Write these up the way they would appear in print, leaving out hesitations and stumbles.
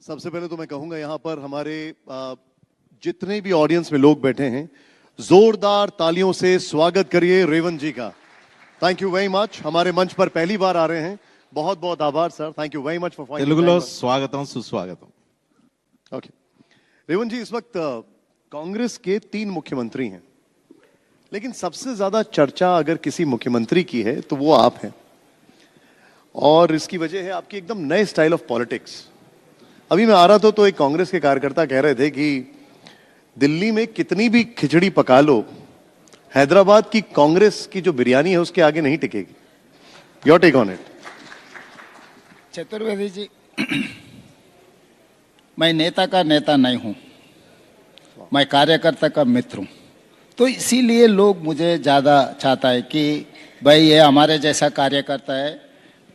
सबसे पहले तो मैं कहूंगा यहाँ पर हमारे जितने भी ऑडियंस में लोग बैठे हैं, जोरदार तालियों से स्वागत करिए रेवंत जी का। Thank you very much. हमारे मंच पर पहली बार आ रहे हैं, बहुत बहुत आभार sir. Thank you very much for finding తెలుగులో స్వాగతం సుస్వాగతం। ओके रेवंत जी, इस वक्त कांग्रेस के 3 मुख्यमंत्री हैं, लेकिन सबसे ज्यादा चर्चा अगर किसी मुख्यमंत्री की है तो वो आप हैं, और इसकी वजह है आपकी एकदम नए स्टाइल ऑफ पॉलिटिक्स। अभी मैं आ रहा था तो एक कांग्रेस के कार्यकर्ता कह रहे थे कि दिल्ली में कितनी भी खिचड़ी पका लो, हैदराबाद की कांग्रेस की जो बिरयानी है उसके आगे नहीं टिकेगी। Your take on it. Chaturvedi ji, मैं नेता का नेता नहीं हूं, मैं कार्यकर्ता का मित्र हूं। तो इसीलिए लोग मुझे ज़्यादा चाहता है कि भाई ये हमारे जैसा कार्यकर्ता है,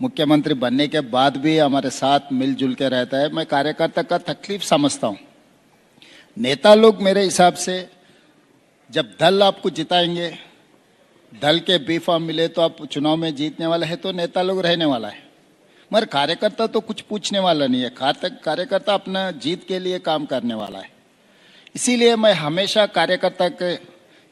मुख्यमंत्री बनने के बाद भी हमारे साथ मिलजुल के रहता है। मैं कार्यकर्ता का तकलीफ समझता हूं। नेता लोग मेरे हिसाब से जब दल आपको जिताएंगे, दल के बी फॉर्म मिले तो आप चुनाव में जीतने वाला है, तो नेता लोग रहने वाला है। मगर कार्यकर्ता तो कुछ पूछने वाला नहीं है। कार्यकर्ता अपना जीत के लिए काम करने वाला है। इसीलिए मैं हमेशा कार्यकर्ता के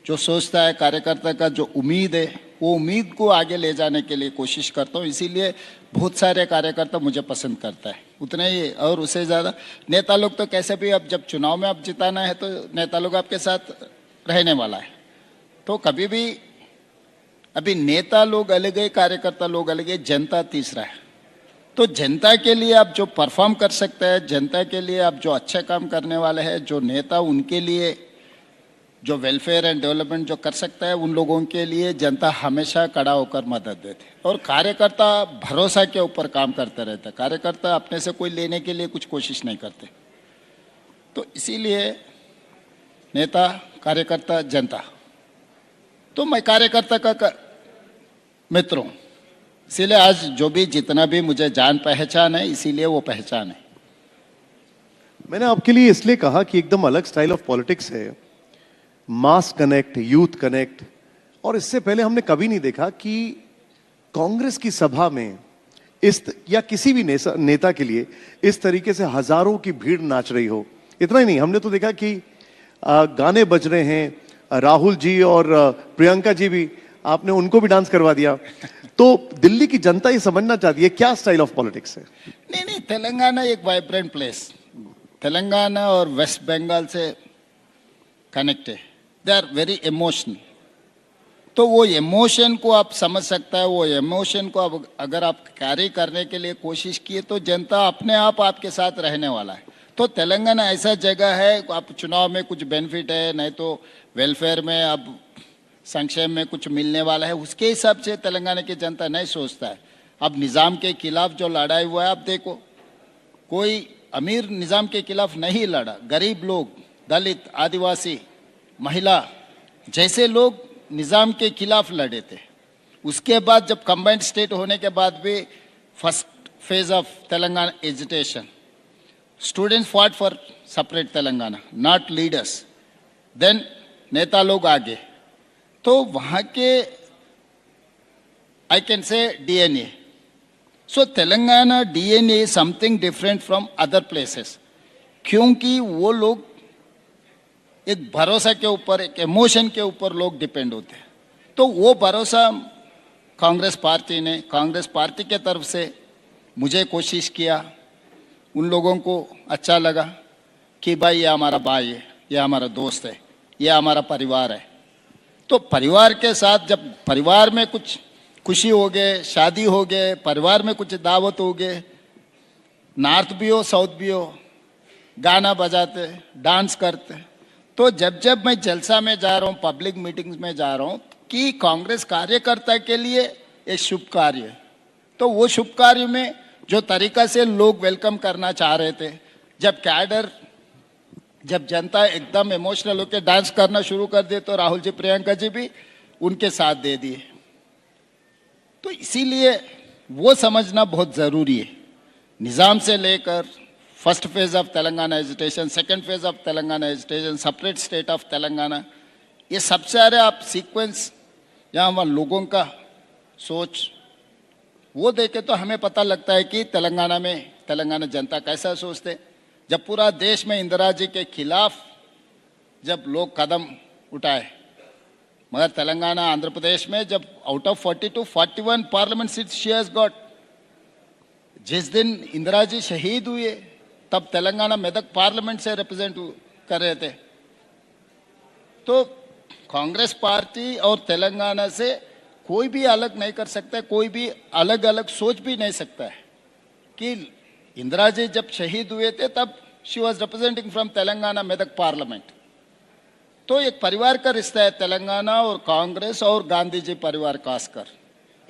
जो सोचता है, कार्यकर्ता का जो उम्मीद है, वो उम्मीद को आगे ले जाने के लिए कोशिश करता हूँ। इसीलिए बहुत सारे कार्यकर्ता मुझे पसंद करता है, उतने ही और उससे ज़्यादा नेता लोग तो कैसे भी, अब जब चुनाव में आप जिताना है तो नेता लोग आपके साथ रहने वाला है। तो कभी भी अभी नेता लोग अलग है, कार्यकर्ता लोग अलग है, जनता तीसरा है। तो जनता के लिए आप जो परफॉर्म कर सकते हैं, जनता के लिए आप जो अच्छे काम करने वाले हैं, जो नेता उनके लिए जो वेलफेयर एंड डेवलपमेंट जो कर सकता है, उन लोगों के लिए जनता हमेशा खड़ा होकर मदद देते। और कार्यकर्ता भरोसा के ऊपर काम करते रहते। कार्यकर्ता अपने से कोई लेने के लिए कुछ कोशिश नहीं करते। तो इसीलिए नेता, कार्यकर्ता, जनता, तो मैं कार्यकर्ता का मित्र हूँ। इसीलिए आज जो भी जितना भी मुझे जान पहचान है, इसीलिए वो पहचान है। मैंने आपके लिए इसलिए कहा कि एकदम अलग स्टाइल ऑफ पॉलिटिक्स है, मास कनेक्ट, यूथ कनेक्ट, और इससे पहले हमने कभी नहीं देखा कि कांग्रेस की सभा में इस या किसी भी नेता के लिए इस तरीके से हजारों की भीड़ नाच रही हो। इतना ही नहीं, हमने तो देखा कि गाने बज रहे हैं, राहुल जी और प्रियंका जी भी, आपने उनको भी डांस करवा दिया। तो दिल्ली की जनता ये समझना चाहती है क्या स्टाइल ऑफ पॉलिटिक्स है। नहीं, तेलंगाना एक वाइब्रेंट प्लेस, तेलंगाना और वेस्ट बंगाल से कनेक्ट है। They are very emotional. तो वो इमोशन को आप समझ सकता है, वो इमोशन को आप अगर आप कैरी करने के लिए कोशिश किए तो जनता अपने आप आपके साथ रहने वाला है। तो तेलंगाना ऐसा जगह है, आप चुनाव में कुछ बेनिफिट है, नहीं तो वेलफेयर में अब संक्षेम में कुछ मिलने वाला है, उसके हिसाब से तेलंगाना की जनता नहीं सोचता है। अब निज़ाम के खिलाफ जो लड़ाई हुआ है, आप देखो, कोई अमीर निज़ाम के खिलाफ नहीं लड़ा। गरीब लोग, दलित, आदिवासी, महिला जैसे लोग निज़ाम के खिलाफ लड़े थे। उसके बाद जब कंबाइंड स्टेट होने के बाद भी first phase of Telangana agitation, students fought for separate Telangana, not leaders. Then नेता लोग आगे, तो वहाँ के I can say DNA। So Telangana DNA is something different from other places, क्योंकि वो लोग एक भरोसा के ऊपर, एक इमोशन के ऊपर लोग डिपेंड होते हैं। तो वो भरोसा कांग्रेस पार्टी ने, कांग्रेस पार्टी के तरफ से मुझे कोशिश किया, उन लोगों को अच्छा लगा कि भाई ये हमारा भाई है, ये हमारा दोस्त है, ये हमारा परिवार है। तो परिवार के साथ जब परिवार में कुछ खुशी हो गए, शादी हो गए, परिवार में कुछ दावत हो गए, नॉर्थ भी हो साउथ भी हो, गाना बजाते, डांस करते। तो जब मैं जलसा में जा रहा हूँ, पब्लिक मीटिंग्स में जा रहा हूँ, कि कांग्रेस कार्यकर्ता के लिए एक शुभ कार्य है। तो वो शुभ कार्य में जो तरीका से लोग वेलकम करना चाह रहे थे, जब कैडर, जब जनता एकदम इमोशनल होकर डांस करना शुरू कर दे, तो राहुल जी, प्रियंका जी भी उनके साथ दे दिए। तो इसीलिए वो समझना बहुत ज़रूरी है। निज़ाम से लेकर first phase of Telangana agitation, second phase of Telangana agitation, separate state of Telangana, ये सब सारे आप सीक्वेंस यहाँ वहाँ लोगों का सोच वो देखे तो हमें पता लगता है कि तेलंगाना में तेलंगाना जनता कैसा सोचते। जब पूरा देश में इंदिरा जी के खिलाफ जब लोग कदम उठाए, मगर तेलंगाना आंध्र प्रदेश में जब out of 42 41 parliament seat she has got. जिस दिन इंदिरा जी शहीद हुए तब तेलंगाना मेदक पार्लियामेंट से रिप्रेजेंट कर रहे थे। तो कांग्रेस पार्टी और तेलंगाना से कोई भी अलग नहीं कर सकता, कोई भी अलग अलग सोच भी नहीं सकता है कि इंदिरा जी जब शहीद हुए थे तब she was representing from Telangana Medak parliament. तो एक परिवार का रिश्ता है तेलंगाना और कांग्रेस और गांधी जी परिवार खासकर।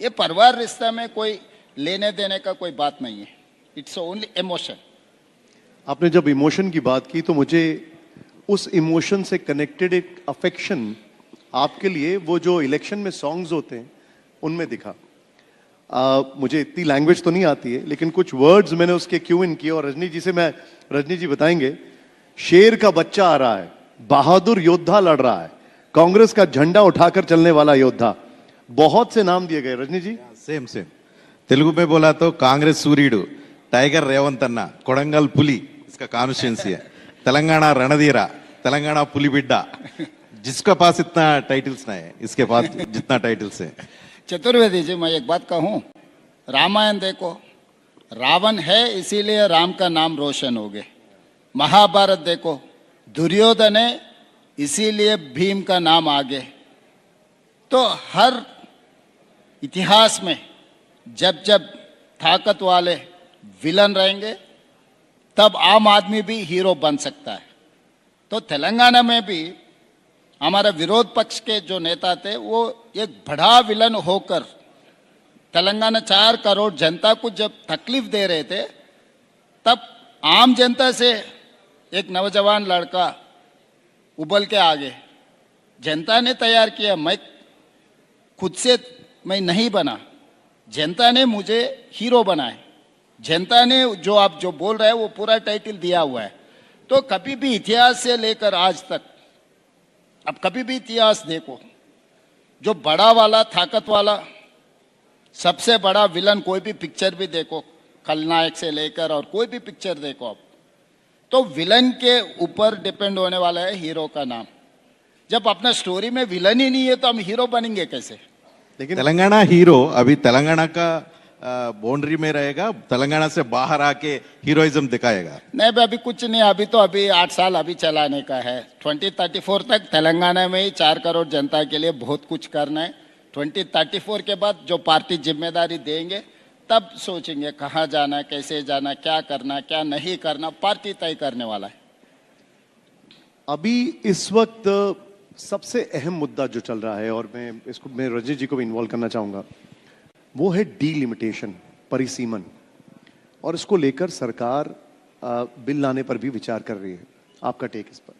ये परिवार रिश्ता में कोई लेने देने का कोई बात नहीं है, इट्स ओनली इमोशन। आपने जब इमोशन की बात की तो मुझे उस इमोशन से कनेक्टेड एक अफेक्शन आपके लिए वो जो इलेक्शन में सॉन्ग्स होते हैं उनमें दिखा। मुझे इतनी लैंग्वेज तो नहीं आती है लेकिन कुछ वर्ड्स मैंने उसके क्यू इन किए और रजनी जी बताएंगे। शेर का बच्चा आ रहा है, बहादुर योद्धा लड़ रहा है, कांग्रेस का झंडा उठाकर चलने वाला योद्धा, बहुत से नाम दिए गए। रजनी जी सेम सेम तेलुगु में बोला तो कांग्रेस सूर्युడు, टाइगर रेवंत अन्ना, कोडंगल पुली इसका कॉन्स्टिट्यूंसी है, तेलंगाना रणधीरा, तेलंगाना पुली बिड्डा। जिसके पास इतना टाइटल्स नहीं है, इसके पास जितना टाइटल्स है। चतुर्वेदी जी, मैं एक बात कहूं, रामायण देखो, रावण है इसीलिए राम का नाम रोशन हो गए। महाभारत देखो, दुर्योधन है इसीलिए भीम का नाम आगे। तो हर इतिहास में जब जब ताकत वाले विलन रहेंगे तब आम आदमी भी हीरो बन सकता है। तो तेलंगाना में भी हमारा विरोध पक्ष के जो नेता थे वो एक बड़ा विलन होकर तेलंगाना 4 करोड़ जनता को जब तकलीफ दे रहे थे तब आम जनता से एक नौजवान लड़का उबल के आगे, जनता ने तैयार किया, मैं खुद से मैं नहीं बना, जनता ने मुझे हीरो बनाए, जनता ने जो आप जो बोल रहे हैं वो पूरा टाइटल दिया हुआ है। तो कभी भी इतिहास से लेकर आज तक, अब कभी भी इतिहास देखो, जो बड़ा वाला ताकत वाला सबसे बड़ा विलन कोई भी पिक्चर भी देखो, खलनायक से लेकर और कोई भी पिक्चर देखो आप, तो विलन के ऊपर डिपेंड होने वाला है हीरो का नाम। जब अपना स्टोरी में विलन ही नहीं है तो हम हीरो बनेंगे कैसे? लेकिन तेलंगाना हीरो अभी तेलंगाना का बाउंड्री में रहेगा, तेलंगाना से बाहर आके हीरोइज्म दिखाएगा। नहीं भाई, अभी कुछ नहीं, अभी 8 साल अभी चलाने का है। 2034 तक तेलंगाना में ही 4 करोड़ जनता के लिए बहुत कुछ करना है। 2034 के बाद जो पार्टी जिम्मेदारी देंगे तब सोचेंगे कहाँ जाना, कैसे जाना, क्या करना, क्या नहीं करना, पार्टी तय करने वाला है। अभी इस वक्त सबसे अहम मुद्दा जो चल रहा है और मैं रजनी जी को भी इन्वॉल्व करना चाहूंगा, वो है डीलिमिटेशन, परिसीमन। और इसको लेकर सरकार बिल लाने पर भी विचार कर रही है। आपका टेक इस पर?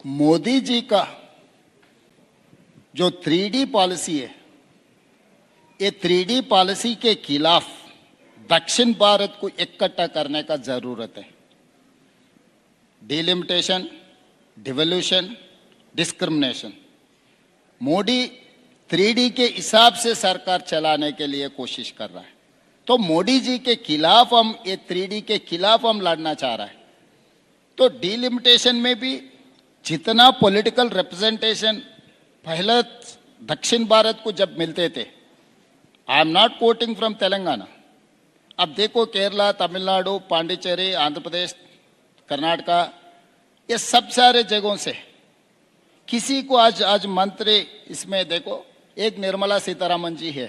मोदी जी का जो 3D पॉलिसी है, ये 3D पॉलिसी के खिलाफ दक्षिण भारत को इकट्ठा करने का जरूरत है। Delimitation, devolution, discrimination, Modi 3D के हिसाब से सरकार चलाने के लिए कोशिश कर रहा है। तो मोदी जी के खिलाफ हम, ये 3D के खिलाफ हम लड़ना चाह रहा है। तो डिलिमिटेशन में भी जितना पॉलिटिकल रिप्रेजेंटेशन पहले दक्षिण भारत को जब मिलते थे, I am not coating from Telangana, अब देखो केरला, तमिलनाडु, पांडिचेरी, आंध्र प्रदेश, कर्नाटका, ये सब सारे जगहों से किसी को आज मंत्री, इसमें देखो एक निर्मला सीतारमण जी है,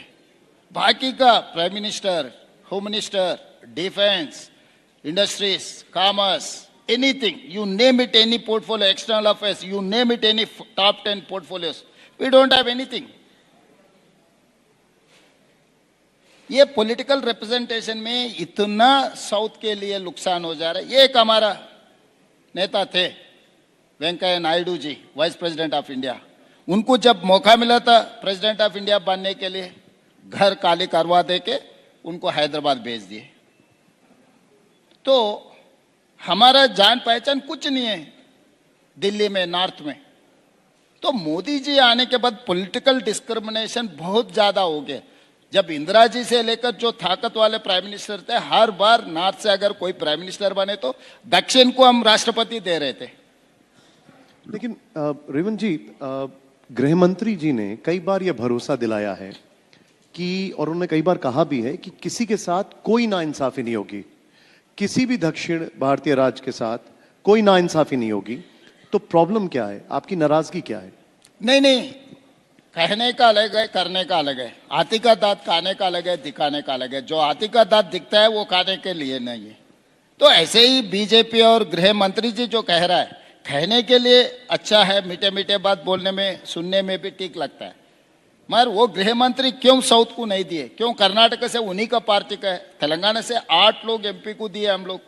बाकी का prime minister, home minister, defence, industries, commerce, anything, you name it, any portfolio, external affairs, you name it, any top 10 portfolios, we don't have anything. ये पॉलिटिकल रिप्रेजेंटेशन में इतना साउथ के लिए नुकसान हो जा रहा है। ये एक हमारा नेता थे Venkaiah Naidu ji, vice president of India, उनको जब मौका मिला था प्रेसिडेंट ऑफ इंडिया बनने के लिए, घर खाली करवा दे के उनको हैदराबाद भेज दिए। तो हमारा जान पहचान कुछ नहीं है दिल्ली में, नॉर्थ में। तो मोदी जी आने के बाद पॉलिटिकल डिस्क्रिमिनेशन बहुत ज्यादा हो गया। जब इंदिरा जी से लेकर जो ताकत वाले प्राइम मिनिस्टर थे, हर बार नॉर्थ से अगर कोई प्राइम मिनिस्टर बने तो दक्षिण को हम राष्ट्रपति दे रहे थे। लेकिन रेवंत जी, गृह मंत्री जी ने कई बार यह भरोसा दिलाया है कि, और उन्होंने कई बार कहा भी है कि किसी के साथ कोई नाइंसाफी नहीं होगी, किसी भी दक्षिण भारतीय राज्य के साथ कोई नाइंसाफी नहीं होगी। तो प्रॉब्लम क्या है, आपकी नाराजगी क्या है? नहीं नहीं, कहने का अलग है, करने का अलग है। हाथी का दांत खाने का अलग है, दिखाने का अलग है। जो हाथी का दांत दिखता है वो खाने के लिए नहीं है। तो ऐसे ही बीजेपी और गृह मंत्री जी जो कह रहा है, कहने के लिए अच्छा है, मीठे मीठे बात बोलने में सुनने में भी ठीक लगता है, मगर वो गृह मंत्री क्यों साउथ को नहीं दिए? क्यों कर्नाटक से उन्हीं का पार्टी का है, तेलंगाना से 8 लोग एमपी को दिए हम लोग,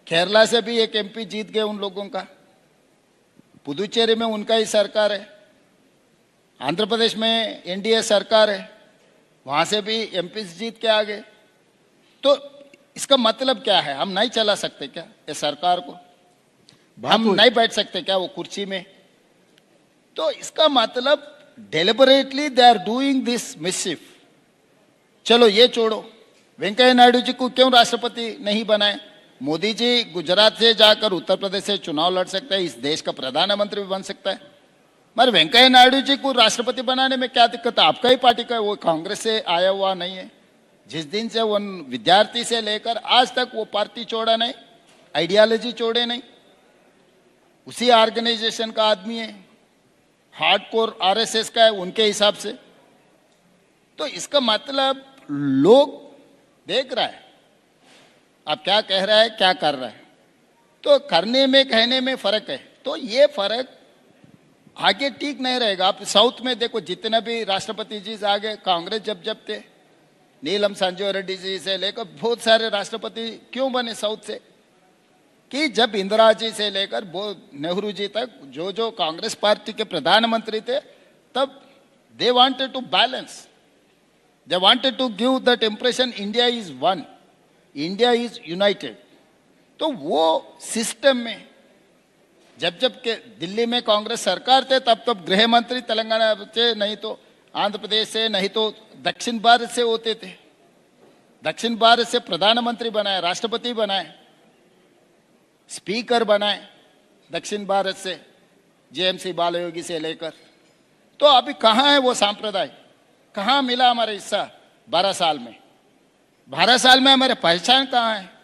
केरला से भी एक एमपी जीत गए उन लोगों का, पुदुचेरी में उनका ही सरकार है, आंध्र प्रदेश में एनडीए सरकार है, वहां से भी एमपी जीत के आ गए। तो इसका मतलब क्या है? हम नहीं चला सकते क्या ये सरकार को? हम नहीं बैठ सकते क्या वो कुर्सी में? तो इसका मतलब deliberately they are doing this mischief. चलो ये छोड़ो, वेंकैया नायडू जी को क्यों राष्ट्रपति नहीं बनाए? मोदी जी गुजरात से जाकर उत्तर प्रदेश से चुनाव लड़ सकते हैं, इस देश का प्रधानमंत्री भी बन सकता है, मगर वेंकैया नायडू जी को राष्ट्रपति बनाने में क्या दिक्कत है? आपका ही पार्टी का है, वो कांग्रेस से आया हुआ नहीं है। जिस दिन से वो विद्यार्थी से लेकर आज तक वो पार्टी छोड़ा नहीं, आइडियोलॉजी छोड़े नहीं, उसी ऑर्गेनाइजेशन का आदमी है, हार्डकोर आरएसएस का है उनके हिसाब से। तो इसका मतलब लोग देख रहा है आप क्या कह रहा है, क्या कर रहा है। तो करने में कहने में फर्क है। तो ये फर्क आगे ठीक नहीं रहेगा। आप साउथ में देखो, जितने भी राष्ट्रपति जी आगे कांग्रेस जब थे, नीलम संजय रेड्डी जी से लेकर बहुत सारे राष्ट्रपति क्यों बने साउथ से? कि जब इंदिरा जी से लेकर नेहरू जी तक जो जो कांग्रेस पार्टी के प्रधानमंत्री थे, तब they wanted to balance, they wanted to give that impression India is one, India is united. तो वो सिस्टम में जब जब के दिल्ली में कांग्रेस सरकार थे, तब तब गृह मंत्री तेलंगाना से, नहीं तो आंध्र प्रदेश से, नहीं तो दक्षिण भारत से होते थे। दक्षिण भारत से प्रधानमंत्री बनाए, राष्ट्रपति बनाए, स्पीकर बनाए दक्षिण भारत से, जेएमसी बालयोगी से लेकर। तो अभी कहाँ है वो सांप्रदाय? कहाँ मिला हमारा हिस्सा 12 साल में? 12 साल में हमारे पहचान कहाँ है?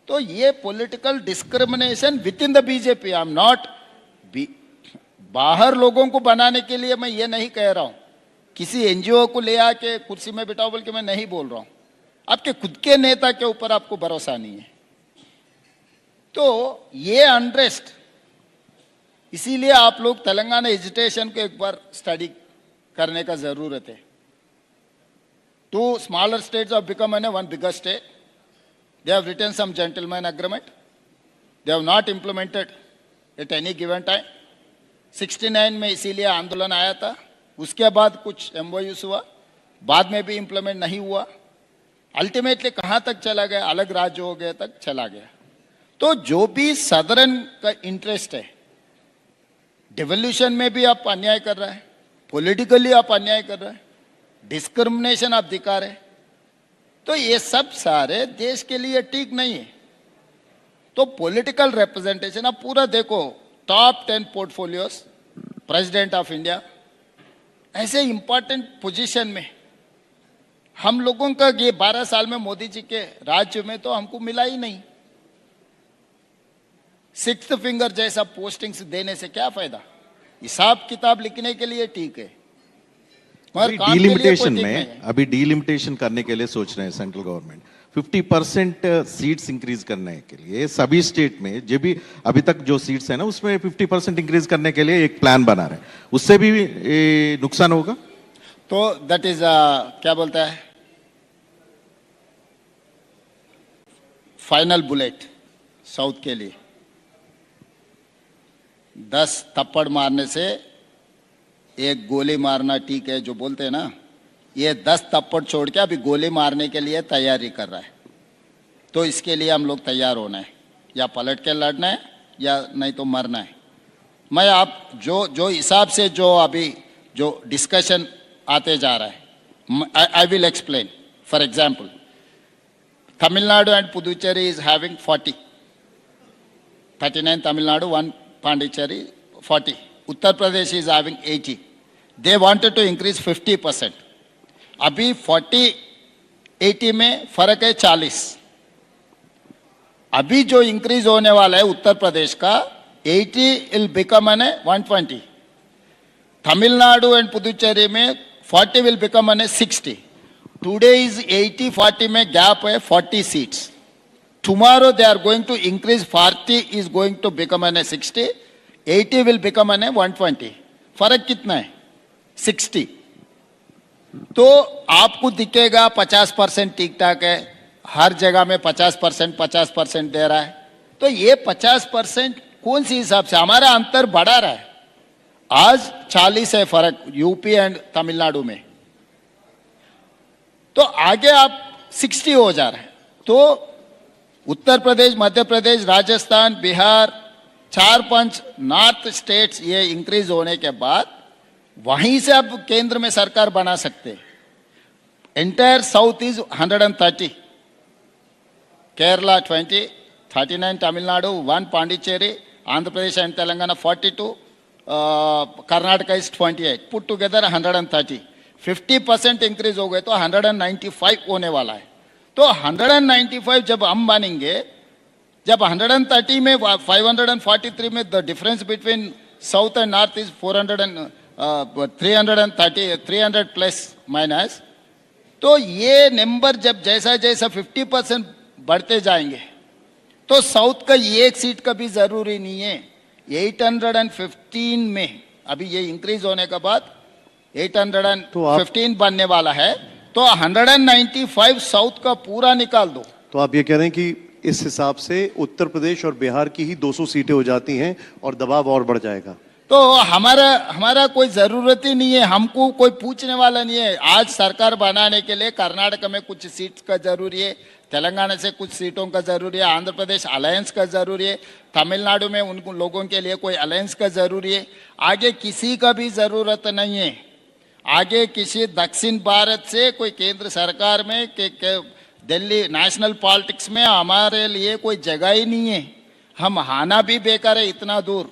तो ये political discrimination with in the BJP, I am not, बाहर लोगों को बनाने के लिए मैं ये नहीं कह रहा हूं, किसी एनजीओ को ले आके कुर्सी में बिठाओ बोल के मैं नहीं बोल रहा हूं। आपके खुद के नेता के ऊपर आपको भरोसा नहीं है। तो ये अनरेस्ट, इसीलिए आप लोग तेलंगाना एजिटेशन को एक बार स्टडी करने का जरूरत है। 2 smaller states have become one bigger state. They have written some gentleman agreement. They have not implemented at any given time. 69 में इसीलिए आंदोलन आया था, उसके बाद कुछ MOUs हुआ, बाद में भी इम्प्लीमेंट नहीं हुआ। अल्टीमेटली कहाँ तक चला गया? अलग राज्य हो गया तक चला गया। तो जो भी सदर्न का इंटरेस्ट है, डिवोल्यूशन में भी आप अन्याय कर रहा है, पॉलिटिकली आप अन्याय कर रहा है, डिस्क्रिमिनेशन आप दिखा रहे, तो ये सब सारे देश के लिए ठीक नहीं है। तो पॉलिटिकल रिप्रेजेंटेशन आप पूरा देखो, top 10 portfolios, president of India, ऐसे इंपॉर्टेंट पोजीशन में हम लोगों का ये 12 साल में मोदी जी के राज्य में तो हमको मिला ही नहीं। 6th फिंगर जैसा पोस्टिंग्स देने से क्या फायदा? हिसाब किताब लिखने के लिए ठीक है, मगर काम के लिए कोई डीलिमिटेशन ठीक नहीं में, है। अभी डीलिमिटेशन करने के लिए सोच रहे हैं सेंट्रल गवर्नमेंट, 50% सीट्स इंक्रीज करने के लिए सभी स्टेट में, जो भी अभी तक जो सीट्स है ना उसमें 50% इंक्रीज करने के लिए एक प्लान बना रहे हैं। उससे भी नुकसान होगा। तो दैट इज क्या बोलता है, फाइनल बुलेट साउथ के लिए। 10 थप्पड़ मारने से एक गोली मारना ठीक है, जो बोलते हैं ना, ये 10 थप्पड़ छोड़ के अभी गोली मारने के लिए तैयारी कर रहा है। तो इसके लिए हम लोग तैयार होना है, या पलट के लड़ना है या नहीं तो मरना है। मैं आप जो हिसाब से जो अभी जो डिस्कशन आते जा रहा है. I will explain. For example, Tamil Nadu and Puducherry is having 40. 39 Tamil Nadu, 1 Pondicherry, 40. Uttar Pradesh is having 80. They wanted to increase 50%. अभी 40-80 में फर्क है 40. अभी जो इंक्रीज होने वाला है उत्तर प्रदेश का 80 will become an 120. Tamil Nadu and Puducherry में 40 will become an 60. Today is 80-40 में गैप है 40 seats. Tomorrow they are going to increase 40 is going to become an 60. 80 will become an 120. फर्क कितना है? 60. तो आपको दिखेगा 50% ठीक ठाक है, हर जगह में 50% दे रहा है. तो ये 50% कौन सी हिसाब से? हमारा अंतर बढ़ा रहा है. आज 40 है फर्क यूपी एंड तमिलनाडु में, तो आगे आप 60 हो जा रहा है. तो उत्तर प्रदेश, मध्य प्रदेश, राजस्थान, बिहार, 4-5 नॉर्थ स्टेट्स ये इंक्रीज होने के बाद वहीं से अब केंद्र में सरकार बना सकते. Entire south is 130, Kerala 20, 39 Tamil Nadu, 1 Pondicherry, Andhra Pradesh and Telangana 42, Karnataka is 28. Put together 130. 50% increase हो गए तो 195 होने वाला है. तो 195 जब हम बनेंगे, जब 130 में 543 में the difference between south and north is 300 plus minus. तो ये नंबर जब जैसा जैसा 50% बढ़ते जाएंगे तो साउथ का एक सीट का भी जरूरी नहीं है. 815 में अभी ये इंक्रीज होने के बाद 815 बनने वाला है. तो 195 साउथ का पूरा निकाल दो. तो आप ये कह रहे हैं कि इस हिसाब से उत्तर प्रदेश और बिहार की ही 200 सीटें हो जाती हैं और दबाव और बढ़ जाएगा. तो हमारा कोई जरूरत ही नहीं है, हमको कोई पूछने वाला नहीं है. आज सरकार बनाने के लिए कर्नाटक में कुछ सीट का जरूरी है, तेलंगाना से कुछ सीटों का जरूरी है, आंध्र प्रदेश अलायंस का जरूरी है, तमिलनाडु में उन लोगों के लिए कोई अलायंस का जरूरी है. आगे किसी का भी जरूरत नहीं है. आगे किसी दक्षिण भारत से कोई केंद्र सरकार में दिल्ली नेशनल पॉलिटिक्स में हमारे लिए कोई जगह ही नहीं है. हम आना भी बेकार है इतना दूर.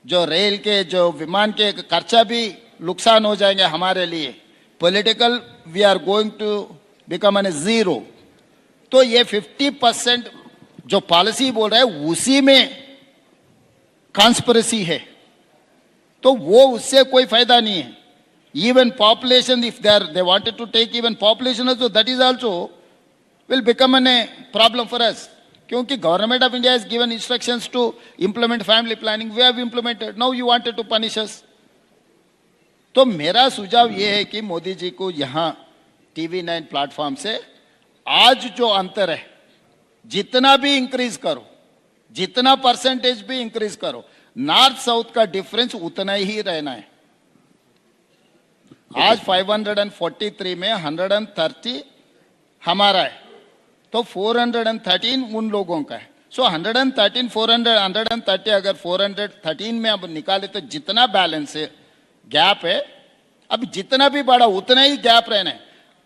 जो रेल के, जो विमान के खर्चा भी नुकसान हो जाएंगे हमारे लिए. Political we are going to become an zero. तो ये 50% जो पॉलिसी बोल रहा है उसी में कॉन्स्पिरेसी है. तो वो उससे कोई फायदा नहीं है. Even population, if they wanted to take even population also, that is also will become a problem for us. क्योंकि government of India has given instructions to implement family planning. We have implemented. Now you wanted to punish us. तो मेरा सुझाव ये है कि मोदी जी को यहाँ TV9 platform से आज जो अंतर है, जितना भी इंक्रीज करो, जितना परसेंटेज भी इंक्रीज करो, नॉर्थ साउथ का डिफरेंस उतना ही रहना है. आज 543 में 130 हमारा है, तो 413 उन लोगों का है. सो 113 130 अगर 413 में अब निकाले तो जितना बैलेंस है, गैप है, अब जितना भी बढ़ा उतना ही गैप रहना है.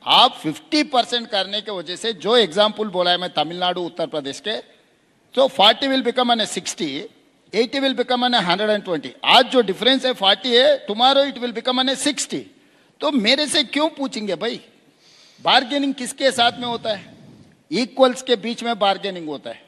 आप 50% करने के वजह से जो एग्जाम्पल बोला है मैं तमिलनाडु उत्तर प्रदेश के, तो 40 will become an 60, 80 will become an 120. आज जो डिफरेंस है 40 है, tomorrow it will become an 60. तो मेरे से क्यों पूछेंगे भाई? बार्गेनिंग किसके साथ में होता है? इक्वल्स के बीच में बार्गेनिंग होता है.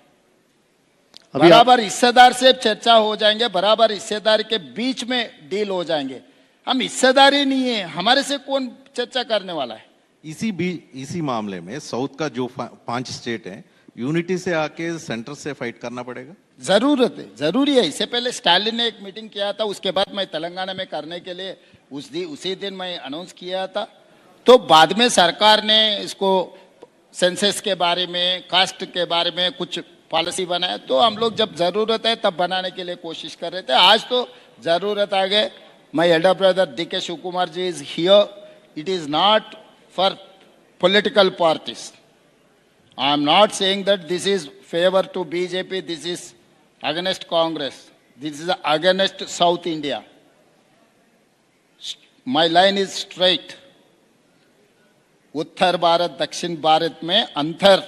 बराबर हिस्सेदार से चर्चा हो जाएंगे, बराबर हिस्सेदार के बीच में डील हो जाएंगे. हम हिस्सेदार ही नहीं है, हमारे से कौन चर्चा करने वाला है? इसी मामले में साउथ का जो 5 स्टेट है, यूनिटी से आके सेंटर से फाइट करना पड़ेगा. जरूरत है, जरूरी है. इससे पहले स्टालिन ने एक मीटिंग किया था, उसके बाद मैं तेलंगाना में करने के लिए उसी दिन मैं अनाउंस किया था. तो बाद में सरकार ने इसको सेंसस के बारे में, कास्ट के बारे में कुछ पॉलिसी बनाया. तो हम लोग जब जरूरत है तब बनाने के लिए कोशिश कर रहे थे. आज तो जरूरत आ गए. My elder brother DK Shivakumar ji is here. It is not for political parties. I am not saying that this is favor to BJP, this is against Congress, this is against South India. My line is straight. उत्तर भारत दक्षिण भारत में अंतर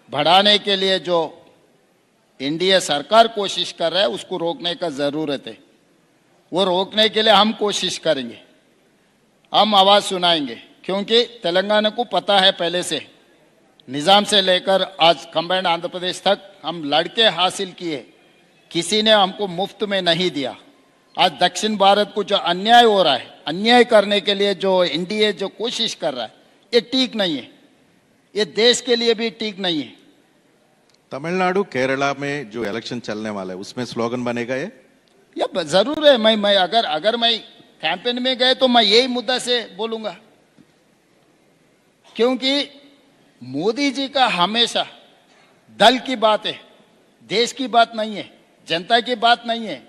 बढ़ाने के लिए जो NDA सरकार कोशिश कर रहा है उसको रोकने का जरूरत है। वो रोकने के लिए हम कोशिश करेंगे, हम आवाज सुनाएंगे, क्योंकि तेलंगाना को पता है पहले से, निजाम से लेकर आज कंबाइंड आंध्र प्रदेश तक हम लड़के हासिल किए, किसी ने हमको मुफ्त में नहीं दिया। आज दक्षिण भारत को जो अन्याय हो रहा है, अन्याय करने के लिए जो एनडीए जो कोशिश कर रहा है, ये ठीक नहीं है, ये देश के लिए भी ठीक नहीं है। तमिलनाडु केरला में जो इलेक्शन चलने वाला है उसमें स्लोगन बनेगा ये? या जरूर है। मैं अगर मैं कैंपेन में गए तो मैं यही मुद्दा से बोलूंगा, क्योंकि मोदी जी का हमेशा दल की बात है, देश की बात नहीं है, जनता की बात नहीं है।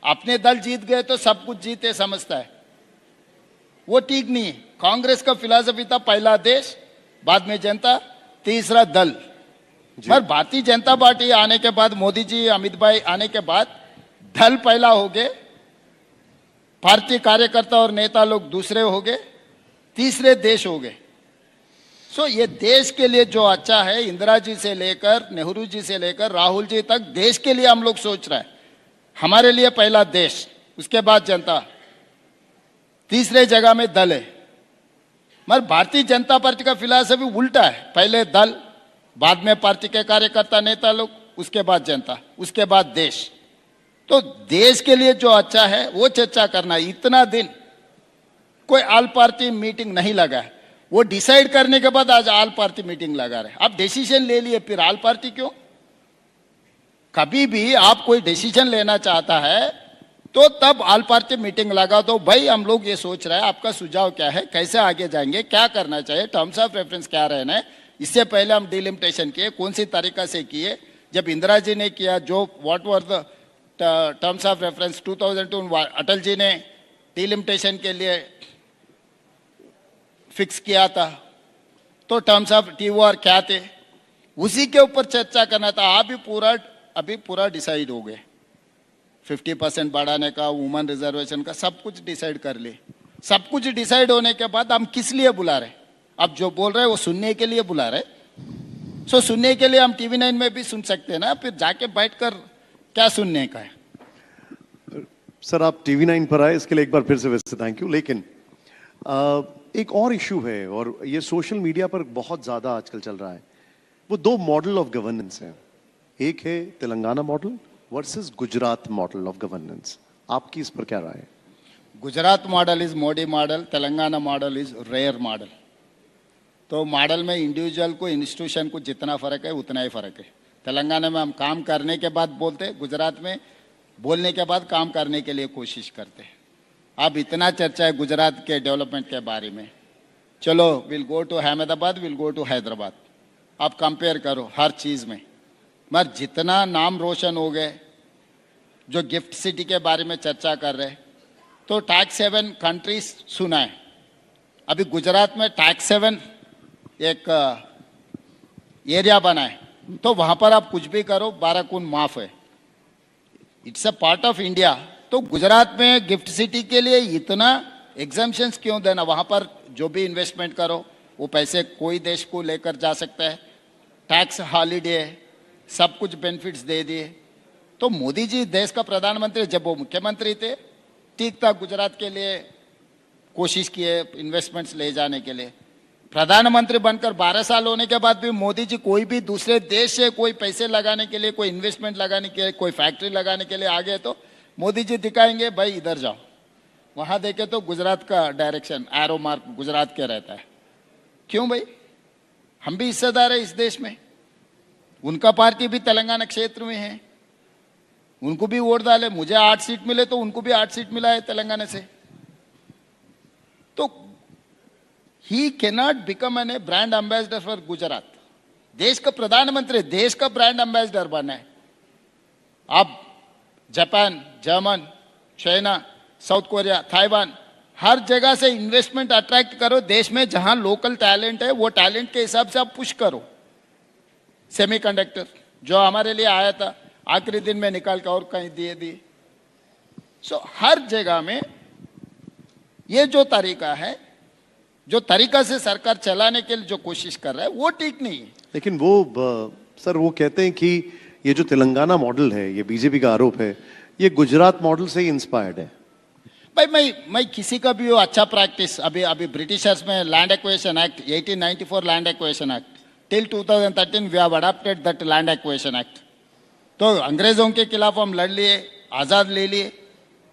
अपने दल जीत गए तो सब कुछ जीते समझता है, वो ठीक नहीं है। कांग्रेस का फिलॉसफी था पहला देश, बाद में जनता, तीसरा दल। पर भारतीय जनता पार्टी आने के बाद, मोदी जी अमित भाई आने के बाद, दल पहला हो गए, भारतीय कार्यकर्ता और नेता लोग दूसरे हो गए, तीसरे देश हो गए। सो ये देश के लिए जो अच्छा है, इंदिरा जी से लेकर नेहरू जी से लेकर राहुल जी तक देश के लिए हम लोग सोच रहे हैं। हमारे लिए पहला देश, उसके बाद जनता, तीसरे जगह में दल है। मगर भारतीय जनता पार्टी का फिलॉसफी उल्टा है, पहले दल, बाद में पार्टी के कार्यकर्ता नेता लोग, उसके बाद जनता, उसके बाद देश। तो देश के लिए जो अच्छा है वो चर्चा करना। इतना दिन कोई ऑल पार्टी मीटिंग नहीं लगा है, वो डिसाइड करने के बाद आज ऑल पार्टी मीटिंग लगा रहे। आप डिसीजन ले लिए, फिर ऑल पार्टी क्यों? कभी भी आप कोई डिसीजन लेना चाहता है तो तब ऑल पार्टी मीटिंग लगा दो। भाई हम लोग ये सोच रहे हैं, आपका सुझाव क्या है, कैसे आगे जाएंगे, क्या करना चाहिए, टर्म्स ऑफ रेफरेंस क्या रहना है। इससे पहले हम डिलिमिटेशन किए, कौन सी तरीका से किए। जब इंदिरा जी ने किया, जो what were the terms of reference 2002, Atal ji ने डिलिमिटेशन के लिए फिक्स किया था, तो टर्म्स ऑफ टीओआर क्या थे, उसी के ऊपर चर्चा करना था। अभी पूरा डिसाइड हो गए, 50% बढ़ाने का, वुमेन रिजर्वेशन का, सब कुछ डिसाइड कर लिए। सब कुछ डिसाइड होने के बाद हम किस लिए बुला रहे? अब जो बोल रहे हैं वो सुनने के लिए बुला रहे। सो सुनने के लिए हम टीवी 9 में भी सुन सकते हैं ना, फिर जाके बैठकर क्या सुनने का है? सर आप टीवी 9 पर आए, इसके लिए एक बार फिर से वैसे थैंक यू। लेकिन एक और इशू है, और ये सोशल मीडिया पर बहुत ज्यादा आजकल चल रहा है। वो दो मॉडल ऑफ गवर्नेंस है, एक है Telangana model versus Gujarat model of governance. आपकी इस पर क्या राय है? Gujarat model is Modi model, Telangana model is rare model. तो मॉडल में इंडिविजुअल को, इंस्टीट्यूशन को जितना फर्क है उतना ही फर्क है। तेलंगाना में हम काम करने के बाद बोलते, गुजरात में बोलने के बाद काम करने के लिए कोशिश करते हैं। अब इतना चर्चा है गुजरात के डेवलपमेंट के बारे में, चलो will go to Ahmedabad, will go to Hyderabad. आप कंपेयर करो हर चीज़ में, मगर जितना नाम रोशन हो गए, जो गिफ्ट सिटी के बारे में चर्चा कर रहे, तो टैक्स हेवन कंट्रीज सुना है। अभी गुजरात में टैक्स हेवन एक एरिया बना है, तो वहाँ पर आप कुछ भी करो 12 खून माफ है। It's a part of India. तो गुजरात में गिफ्ट सिटी के लिए इतना एग्जाम्पशंस क्यों देना? वहाँ पर जो भी इन्वेस्टमेंट करो वो पैसे कोई देश को लेकर जा सकता है, टैक्स हॉलीडे, सब कुछ बेनिफिट्स दे दिए। तो मोदी जी देश का प्रधानमंत्री, जब वो मुख्यमंत्री थे ठीक था, गुजरात के लिए कोशिश किए इन्वेस्टमेंट्स ले जाने के लिए। प्रधानमंत्री बनकर 12 साल होने के बाद भी मोदी जी कोई भी दूसरे देश से कोई पैसे लगाने के लिए, कोई इन्वेस्टमेंट लगाने के लिए, कोई फैक्ट्री लगाने के लिए आ गए तो मोदी जी दिखाएंगे भाई इधर जाओ। वहां देखे तो गुजरात का डायरेक्शन, एरो मार्क गुजरात के रहता है। क्यों भाई? हम भी हिस्सेदार है इस देश में। उनका पार्टी भी तेलंगाना क्षेत्र में है, उनको भी वोट डाले। मुझे 8 सीट मिले तो उनको भी 8 सीट मिला है तेलंगाना से। तो he cannot become an a brand ambassador for Gujarat. देश का प्रधानमंत्री देश का ब्रांड एम्बेसडर बना है। आप Japan, German, China, South Korea, Taiwan, हर जगह से इन्वेस्टमेंट अट्रैक्ट करो। देश में जहां लोकल टैलेंट है वो टैलेंट के हिसाब से आप पुश करो। सेमीकंडक्टर जो हमारे लिए आया था, आखिरी दिन में निकाल कर और कहीं दिए। सो हर जगह में ये जो तरीका है, जो तरीका से सरकार चलाने के लिए जो कोशिश कर रहा है वो ठीक नहीं है। लेकिन वो सर वो कहते हैं कि ये जो तेलंगाना मॉडल है, ये बीजेपी का आरोप है, ये गुजरात मॉडल से ही इंस्पायर्ड है। भाई मैं किसी का भी वो अच्छा प्रैक्टिस, अभी अभी ब्रिटिशर्स में land acquisition act 1894 land acquisition act till 2013 we have adopted that land acquisition act. तो अंग्रेजों के खिलाफ हम लड़ लिए, आज़ाद ले लिए,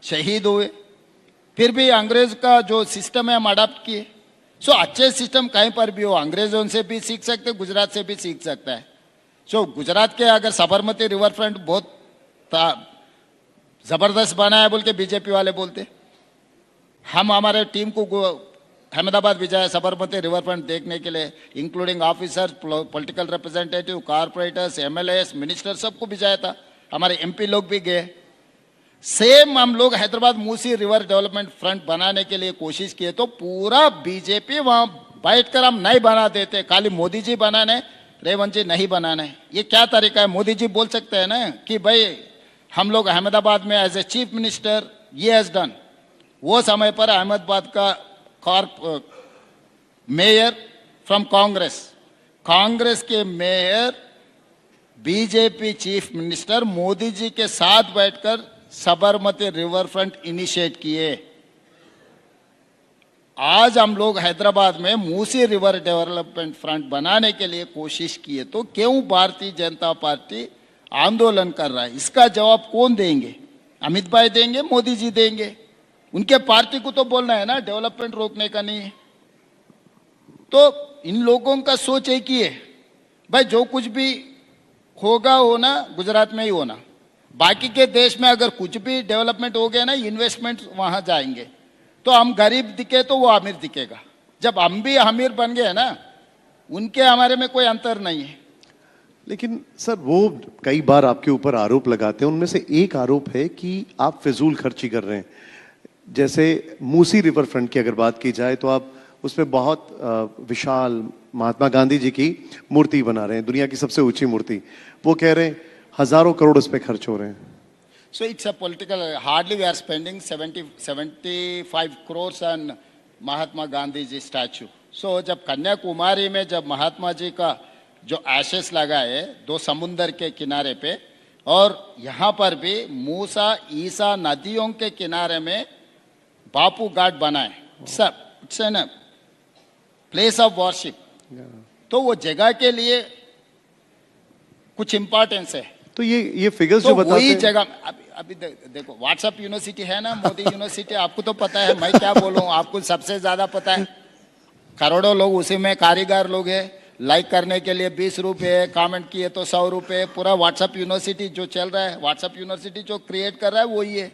शहीद हुए, फिर भी अंग्रेज का जो सिस्टम है हम अडॉप्ट किए। सो अच्छे सिस्टम कहीं पर भी हो, अंग्रेजों से भी सीख सकते, गुजरात से भी सीख सकता है। सो गुजरात के अगर साबरमती रिवर फ्रंट बहुत जबरदस्त बना है बोल के बीजेपी वाले बोलते, हम हमारे टीम को अहमदाबाद भेजा साबरमती रिवर फ्रंट देखने के लिए, including officers, political representative, corporators, MLAs, minister, सबको भेजाया था। हमारे एमपी लोग भी गए। सेम हम लोग Hyderabad Musi river development front बनाने के लिए कोशिश किए तो पूरा बीजेपी वहां बैठकर हम नहीं बना देते, खाली मोदी जी बनाने, रेवंत जी नहीं बनाने। ये क्या तरीका है? मोदी जी बोल सकते हैं ना कि भाई हम लोग अहमदाबाद में एज ए चीफ मिनिस्टर ये हैज डन। वो समय पर अहमदाबाद का मेयर फ्रॉम कांग्रेस के mayor BJP chief minister Modi ji के साथ बैठकर साबरमती रिवर फ्रंट इनिशिएट किए। आज हम लोग हैदराबाद में मूसी रिवर डेवलपमेंट फ्रंट बनाने के लिए कोशिश किए तो क्यों भारतीय जनता पार्टी आंदोलन कर रहा है? इसका जवाब कौन देंगे? अमित भाई देंगे, मोदी जी देंगे? उनके पार्टी को तो बोलना है ना डेवलपमेंट रोकने का नहीं है। तो इन लोगों का सोच एक ही है, भाई जो कुछ भी होगा होना गुजरात में ही होना, बाकी के देश में अगर कुछ भी डेवलपमेंट हो गया ना, इन्वेस्टमेंट वहां जाएंगे, तो हम गरीब दिखे तो वो अमीर दिखेगा। जब हम भी अमीर बन गए ना, उनके हमारे में कोई अंतर नहीं है। लेकिन सर वो कई बार आपके ऊपर आरोप लगाते हैं, उनमें से एक आरोप है कि आप फिजूल खर्ची कर रहे हैं। जैसे मूसी रिवर फ्रंट की अगर बात की जाए तो आप उसमें बहुत विशाल महात्मा गांधी जी की मूर्ति बना रहे हैं, दुनिया की सबसे ऊंची मूर्ति। वो कह रहे हैं हजारों करोड़ उस पर खर्च हो रहे हैं। So it's a political, hardly we are spending 75 crores on Mahatma Gandhi ji statue. So जब कन्याकुमारी में जब महात्मा जी का जो एशेस लगा है दो समुंदर के किनारे पे, और यहाँ पर भी मूसा ईसा नदियों के किनारे में बापू घाट बना है। It's an place of worship. तो वो जगह के लिए कुछ इंपॉर्टेंस है। तो ये फिगर्स तो जो बताते वही हैं, जगह अभी देखो व्हाट्सएप यूनिवर्सिटी है ना, मोदी यूनिवर्सिटी, आपको तो पता है, मैं क्या बोलूं, आपको सबसे ज्यादा पता है। करोड़ों लोग उसी में कारीगर लोग हैं, लाइक करने के लिए 20 रुपये, कमेंट किए तो 100 रुपये। पूरा व्हाट्सएप यूनिवर्सिटी जो चल रहा है, व्हाट्सएप यूनिवर्सिटी जो क्रिएट कर रहा है वही है।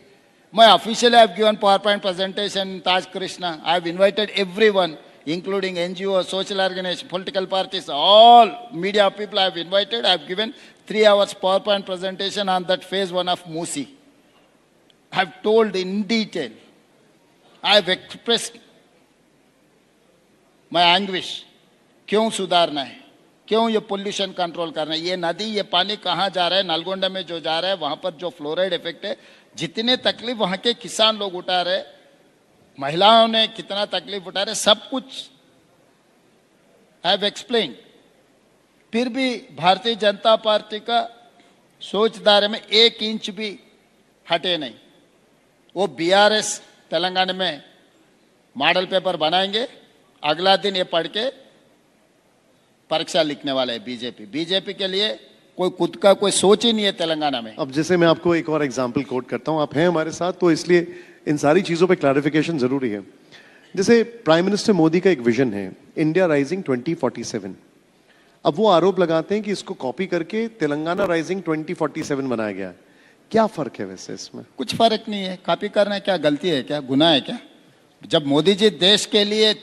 मैं officially I have given PowerPoint presentation Taj Krishna, I have invited everyone including NGO, social organization, political parties, all media people I have invited. I have given 3 hours PowerPoint presentation on that phase 1 of Musi. I have told in detail. I have expressed my anguish. क्यों सुधारना है, क्यों ये pollution control करना है, ये नदी ये पानी कहाँ जा रहा है, नलगोंडा में जो जा रहा है वहाँ पर जो फ्लोराइड इफेक्ट है, जितने तकलीफ वहाँ के किसान लोग उठा रहे, महिलाओं ने कितना तकलीफ उठा रहे, सब कुछ आई हैव एक्सप्लेन। फिर भी भारतीय जनता पार्टी का सोचदारे में 1 इंच भी हटे नहीं। वो बीआरएस तेलंगाना में मॉडल पेपर बनाएंगे, अगला दिन ये पढ़ के परीक्षा लिखने वाले है बीजेपी के लिए कोई खुद का कोई सोच ही नहीं है तेलंगाना में। अब जैसे मैं आपको एक और एग्जांपल कोट करता हूं, आप हैं हमारे साथ तो इसलिए इन सारी चीजों पे क्लैरिफिकेशन जरूरी है। जैसे प्राइम मिनिस्टर मोदी का एक विजन है इंडिया राइजिंग 2047। अब वो आरोप लगाते हैं कि इसको कॉपी करके तेलंगाना राइजिंग 2047 बनाया गया है। क्या फर्क है वैसे इसमें? कुछ फर्क नहीं है। कॉपी करना क्या गलती है, क्या गुनाह है क्या? जब मोदी जी देश के लिए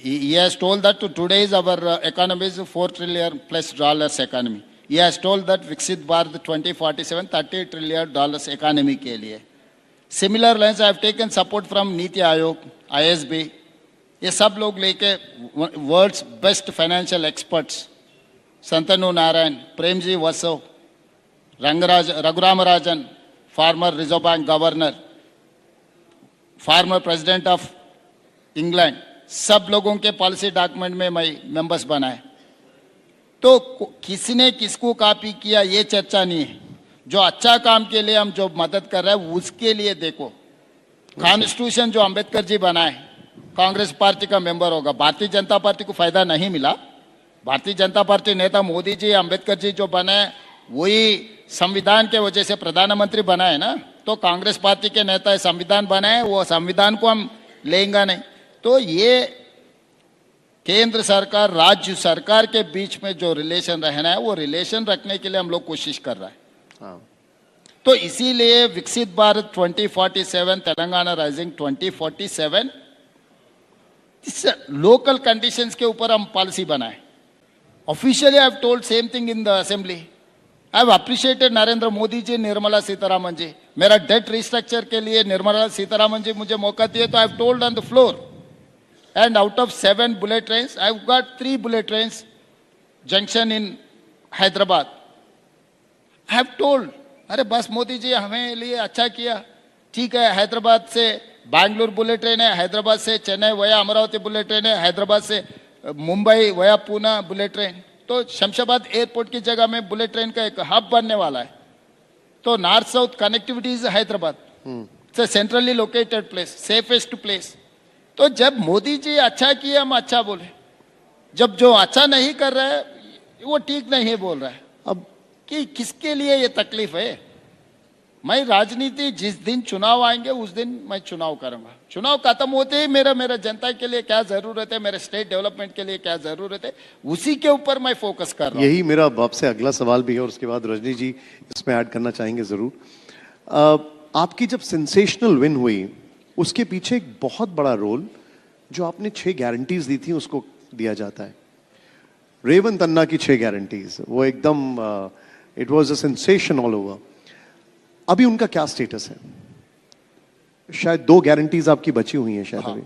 he has told that today's our economy is $4 trillion plus economy. He has told that Viksit Bharat 2047 $30 trillion economy के लिए. Similar lines I have taken support from Niti Aayog, ISB. ये सब लोग लेके world's best financial experts Santanu Narayan, Premji वसो, Raghuram Rajan, former Reserve Bank governor, former president of England, सब लोगों के पॉलिसी डॉक्यूमेंट में मैं मेंबर्स बनाए। तो किसने किसको कॉपी किया ये चर्चा नहीं है। जो अच्छा काम के लिए हम जो मदद कर रहे हैं उसके लिए देखो, कॉन्स्टिट्यूशन जो अंबेडकर जी बनाए, कांग्रेस पार्टी का मेंबर होगा, भारतीय जनता पार्टी को फायदा नहीं मिला। भारतीय जनता पार्टी नेता मोदी जी, अंबेडकर जी जो बने वही संविधान के वजह से प्रधानमंत्री बनाए ना। तो कांग्रेस पार्टी के नेता संविधान बनाए, वो संविधान को हम लेंगे नहीं। तो ये केंद्र सरकार राज्य सरकार के बीच में जो रिलेशन रहना है वो रिलेशन रखने के लिए हम लोग कोशिश कर रहे हैं। हाँ, तो इसीलिए विकसित भारत 2047, तेलंगाना राइजिंग 2047, इस लोकल कंडीशंस के ऊपर हम पॉलिसी बनाए। Officially I have told same thing in the assembly. I have appreciated Narendra Modi ji, Nirmala Sitharaman ji. मेरा डेट रिस्ट्रक्चर के लिए निर्मला सीतारामन जी मुझे मौका दिए, तो आई have told on the floor. And out of 7 bullet trains, I've got 3 bullet trains junction in Hyderabad. I have told, अरे बस मोदी जी हमें लिए अच्छा किया, ठीक है। हैदराबाद से बैंगलोर बुलेट ट्रेन है, हैदराबाद से चेन्नई वया अमरावती बुलेट ट्रेन है, हैदराबाद से मुंबई वया पूना बुलेट ट्रेन। तो शमशाबाद एयरपोर्ट की जगह में बुलेट ट्रेन का एक हब बनने वाला है। तो north south connectivity is Hyderabad, it's a centrally located place, safest place. तो जब मोदी जी अच्छा किए हम अच्छा बोले, जब जो अच्छा नहीं कर रहा है वो ठीक नहीं बोल रहा है। अब कि किसके लिए ये तकलीफ है? मैं राजनीति, जिस दिन चुनाव आएंगे उस दिन मैं चुनाव करूंगा। चुनाव खत्म होते ही मेरा जनता के लिए क्या जरूरत है, मेरे स्टेट डेवलपमेंट के लिए क्या जरूरत है, उसी के ऊपर मैं फोकस कर रहा हूँ। यही मेरा आपसे अगला सवाल भी है और उसके बाद रजनी जी इसमें ऐड करना चाहेंगे जरूर। आपकी जब सेंसेशनल विन हुई उसके पीछे एक बहुत बड़ा रोल जो आपने 6 गारंटीज दी थी उसको दिया जाता है। रेवंत अन्ना की 6 गारंटीज, वो एकदम it was a sensation all over. अभी उनका क्या स्टेटस है? शायद 2 गारंटीज आपकी बची हुई हैं शायद। हाँ। अभी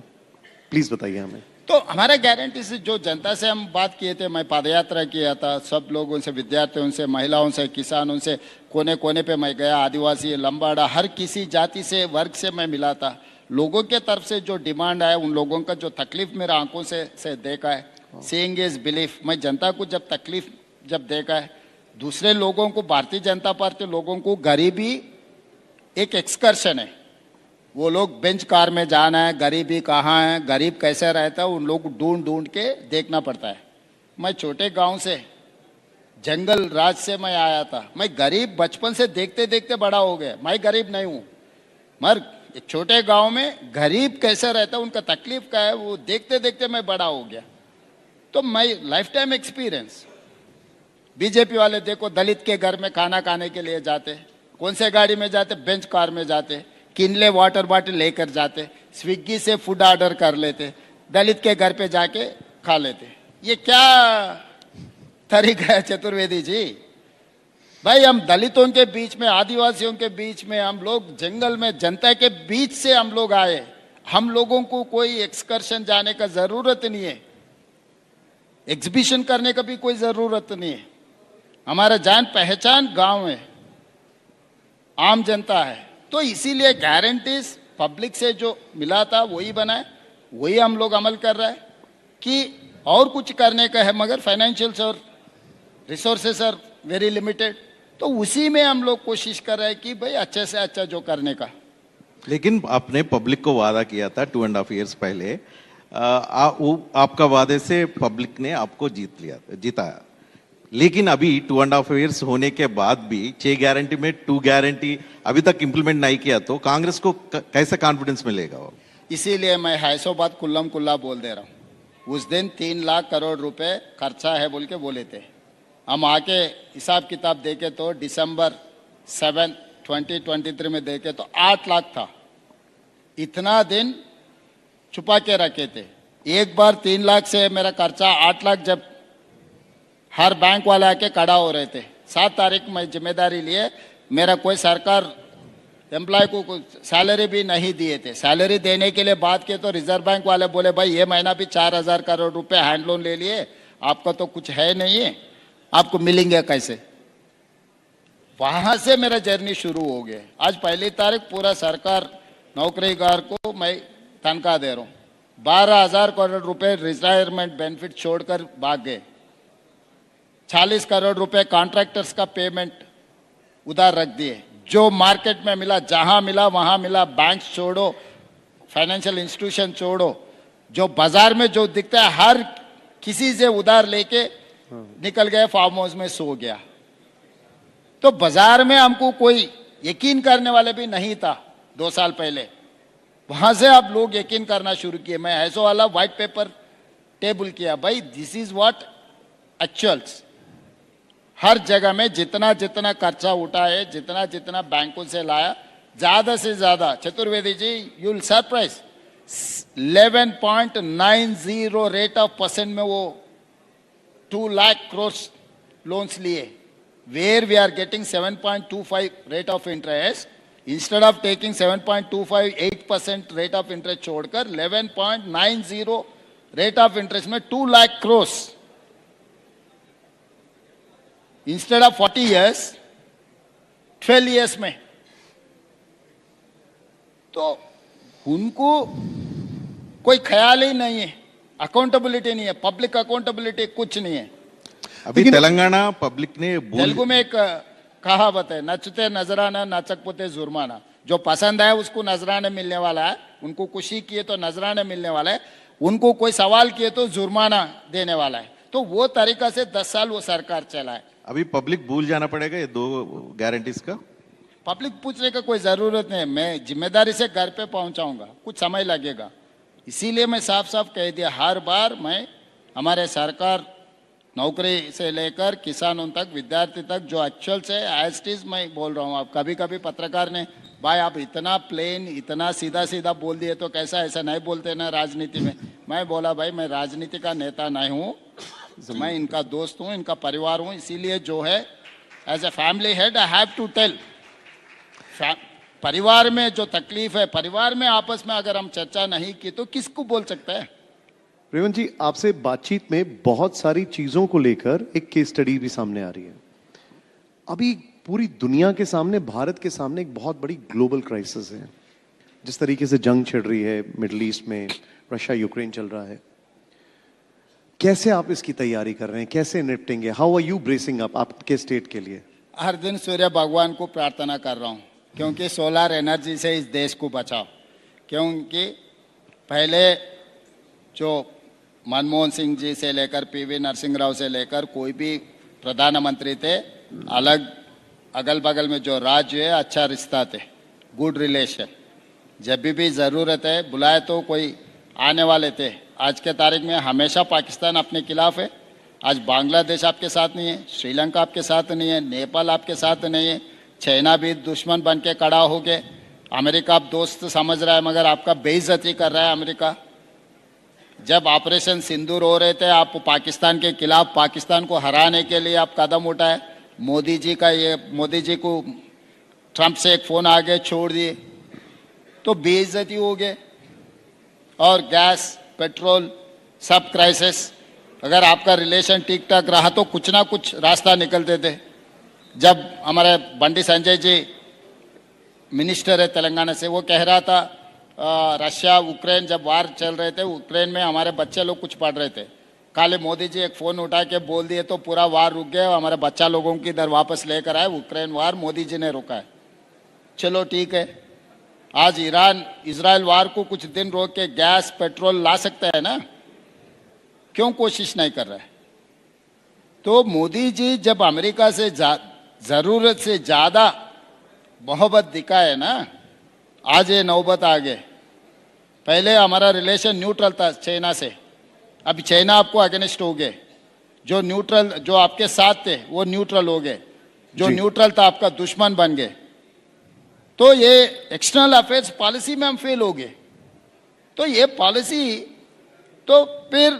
प्लीज बताइए हमें। तो हमारे गारंटी से जो जनता से हम बात किए थे, मैं पदयात्रा किया था, सब लोगों से, विद्यार्थियों से, महिलाओं से, किसानों से, कोने कोने पे मैं गया, आदिवासी, लंबाड़ा, हर किसी जाति से, वर्ग से मैं मिला था। लोगों के तरफ से जो डिमांड है, उन लोगों का जो तकलीफ मेरा आंखों से देखा है, सीइंग इज बिलीफ। मैं जनता को जब तकलीफ जब देखा है, दूसरे लोगों को, भारतीय जनता पार्टी लोगों को गरीबी एक एक्सकर्शन है। वो लोग बेंच कार में जाना है, गरीबी कहाँ है, गरीब कैसे रहता है, उन लोग को ढूंढ ढूंढ के देखना पड़ता है। मैं छोटे गांव से, जंगल राज से मैं आया था। मैं गरीब बचपन से देखते देखते बड़ा हो गया। मैं गरीब नहीं हूँ, मगर एक छोटे गांव में गरीब कैसे रहता है, उनका तकलीफ क्या है, वो देखते देखते मैं बड़ा हो गया। तो मैं लाइफ टाइम एक्सपीरियंस। बीजेपी वाले देखो, दलित के घर में खाना खाने के लिए जाते, कौन से गाड़ी में जाते? बेंच कार में जाते, किनले वाटर बॉटल लेकर जाते, स्विग्गी से फूड ऑर्डर कर लेते, दलित के घर पे जाके खा लेते। ये क्या तरीका है चतुर्वेदी जी? भाई हम दलितों के बीच में, आदिवासियों के बीच में, हम लोग जंगल में जनता के बीच से हम लोग आए। हम लोगों को कोई एक्सकर्शन जाने का जरूरत नहीं है, एग्जीबिशन करने का भी कोई जरूरत नहीं है। हमारा जान पहचान गांव है, आम जनता है। तो इसीलिए गारंटीज पब्लिक से जो मिला था वही बनाए, वही हम लोग अमल कर रहे हैं। कि और कुछ करने का है, मगर फाइनेंशियल और रिसोर्सेस आर वेरी लिमिटेड। तो उसी में हम लोग कोशिश कर रहे हैं कि भाई अच्छे से अच्छा जो करने का। लेकिन आपने पब्लिक को वादा किया था 2.5 years पहले, आपका वादे से पब्लिक ने आपको जिताया। लेकिन अभी 2.5 years होने के बाद भी 6 गारंटी में 2 गारंटी अभी तक इंप्लीमेंट नहीं किया, तो कांग्रेस को कैसे कॉन्फिडेंस मिलेगा? इसीलिए मैं हैसो बात कुल्लम कुल्ला बोल दे रहा हूँ। उस दिन 3 लाख करोड़ रुपए खर्चा है बोल के बोले थे। हम आके हिसाब किताब देखे तो December 7, 2023 में देखे तो 8 लाख था। इतना दिन छुपा के रखे थे। एक बार 3 लाख से मेरा खर्चा 8 लाख जब हर बैंक वाले आके खड़ा हो रहे थे, 7 तारीख में जिम्मेदारी लिए, मेरा कोई सरकार एम्प्लॉय को सैलरी भी नहीं दिए थे। सैलरी देने के लिए बात किए तो रिजर्व बैंक वाले बोले भाई ये महीना भी 4,000 करोड़ रुपए हैंड लोन ले लिए, आपका तो कुछ है नहीं है, आपको मिलेंगे कैसे? वहां से मेरा जर्नी शुरू हो गया। आज 1 तारीख पूरा सरकार नौकरीगार को मैं तनख्वाह दे रहा हूँ। 12,000 करोड़ रुपए रिटायरमेंट बेनिफिट छोड़कर भाग गए। 40 करोड़ रुपए कॉन्ट्रैक्टर्स का पेमेंट उधार रख दिए। जो मार्केट में मिला, जहां मिला वहां मिला, बैंक छोड़ो, फाइनेंशियल इंस्टीट्यूशन छोड़ो, जो बाजार में जो दिखता है हर किसी से उधार लेके निकल गए, फार्म हाउस में सो गया। तो बाजार में हमको कोई यकीन करने वाले भी नहीं था 2 साल पहले, वहां से अब लोग यकीन करना शुरू किए। मैं ऐसा वाला व्हाइट पेपर टेबल किया, भाई दिस इज व्हाट एक्चुअल्स। हर जगह में जितना जितना खर्चा उठा है, जितना जितना बैंकों से लाया, ज्यादा से ज्यादा, Chaturvedi ji you will surprise, 11.90 rate of percent में वो 2 लाख करोड़ लोन्स लिए, where we are getting 7.25 rate of interest, instead of taking 7.258% rate of interest छोड़कर 11.90 rate of interest में 2 lakh crore, instead of 40 years 12 years में। तो उनको कोई ख्याल ही नहीं है, अकाउंटेबिलिटी नहीं है, पब्लिक अकाउंटेबिलिटी कुछ नहीं है। अभी तेलंगाना पब्लिक ने तेलुगु में एक कहावत है, नचते नजराना नाचकपोते जुर्माना। जो पसंद है उसको नजराना मिलने वाला है, उनको खुशी किए तो नजराना मिलने वाला है, उनको कोई सवाल किए तो जुर्माना देने वाला है। तो वो तरीका से 10 साल वो सरकार चला है। अभी पब्लिक भूल जाना पड़ेगा ये 2 गारंटीज का। पब्लिक पूछने का कोई जरूरत नहीं है, मैं जिम्मेदारी से घर पे पहुंचाऊंगा, कुछ समय लगेगा। इसीलिए मैं साफ साफ कह दिया, हर बार मैं हमारे सरकार नौकरी से लेकर किसानों तक, विद्यार्थी तक, जो एक्चुअल से एज इट इज मैं बोल रहा हूँ। अब कभी कभी पत्रकार ने, भाई आप इतना प्लेन, इतना सीधा सीधा बोल दिए तो कैसा, ऐसा नहीं बोलते ना राजनीति में। मैं बोला भाई मैं राजनीति का नेता नहीं हूँ, मैं इनका दोस्त हूँ, इनका परिवार हूँ, इसीलिए जो है as a family head I have to tell. परिवार में जो तकलीफ है, परिवार में आपस में अगर हम चर्चा नहीं की तो किसको बोल सकता है। रेवंत जी, आपसे बातचीत में बहुत सारी चीजों को लेकर एक केस स्टडी भी सामने आ रही है। अभी पूरी दुनिया के सामने, भारत के सामने एक बहुत बड़ी ग्लोबल क्राइसिस है। जिस तरीके से जंग छिड़ रही है मिडिल ईस्ट में, रशिया यूक्रेन चल रहा है, कैसे आप इसकी तैयारी कर रहे हैं, कैसे निपटेंगे? How are you bracing up आपके स्टेट के लिए? हर दिन सूर्य भगवान को प्रार्थना कर रहा हूँ, क्योंकि सोलर एनर्जी से इस देश को बचाओ। क्योंकि पहले जो मनमोहन सिंह जी से लेकर पीवी नरसिंह राव से लेकर कोई भी प्रधानमंत्री थे, अलग अगल बगल में जो राज्य है अच्छा रिश्ता थे, गुड रिलेशन। जब भी ज़रूरत है बुलाए तो कोई आने वाले थे। आज के तारीख में हमेशा पाकिस्तान अपने खिलाफ है। आज बांग्लादेश आपके साथ नहीं है, श्रीलंका आपके साथ नहीं है, नेपाल आपके साथ नहीं है, चाइना भी दुश्मन बन के खड़ा हो गए। अमेरिका आप दोस्त समझ रहा है मगर आपका बेइज्जती कर रहा है अमेरिका। जब ऑपरेशन सिंदूर हो रहे थे, आप पाकिस्तान के खिलाफ, पाकिस्तान को हराने के लिए आप कदम उठाए। मोदी जी को ट्रंप से एक फ़ोन आ गए, छोड़ दिए, तो बेइज्जती हो गए। और गैस, पेट्रोल, सब क्राइसिस। अगर आपका रिलेशन ठीक ठाक रहा तो कुछ ना कुछ रास्ता निकलते थे। जब हमारे बंडी संजय जी मिनिस्टर है तेलंगाना से, वो कह रहा था रशिया यूक्रेन जब वार चल रहे थे, यूक्रेन में हमारे बच्चे लोग कुछ पढ़ रहे थे, काले मोदी जी एक फ़ोन उठा के बोल दिए तो पूरा वार रुक गया, हमारे बच्चा लोगों की इधर वापस लेकर आए। यूक्रेन वार मोदी जी ने रोका है। चलो ठीक है, आज ईरान इजराइल वार को कुछ दिन रोक के गैस पेट्रोल ला सकता है ना, क्यों कोशिश नहीं कर रहा है? तो मोदी जी जब अमेरिका से ज़रूरत से ज़्यादा मोहब्बत दिखाए ना, आज ये नौबत आ गए। पहले हमारा रिलेशन न्यूट्रल था चाइना से, अभी चाइना आपको अगेंस्ट हो गए। जो न्यूट्रल, जो आपके साथ थे वो न्यूट्रल हो गए, जो न्यूट्रल था आपका दुश्मन बन गए। तो ये एक्सटर्नल अफेयर्स पॉलिसी में हम फेल हो गए। तो ये पॉलिसी, तो फिर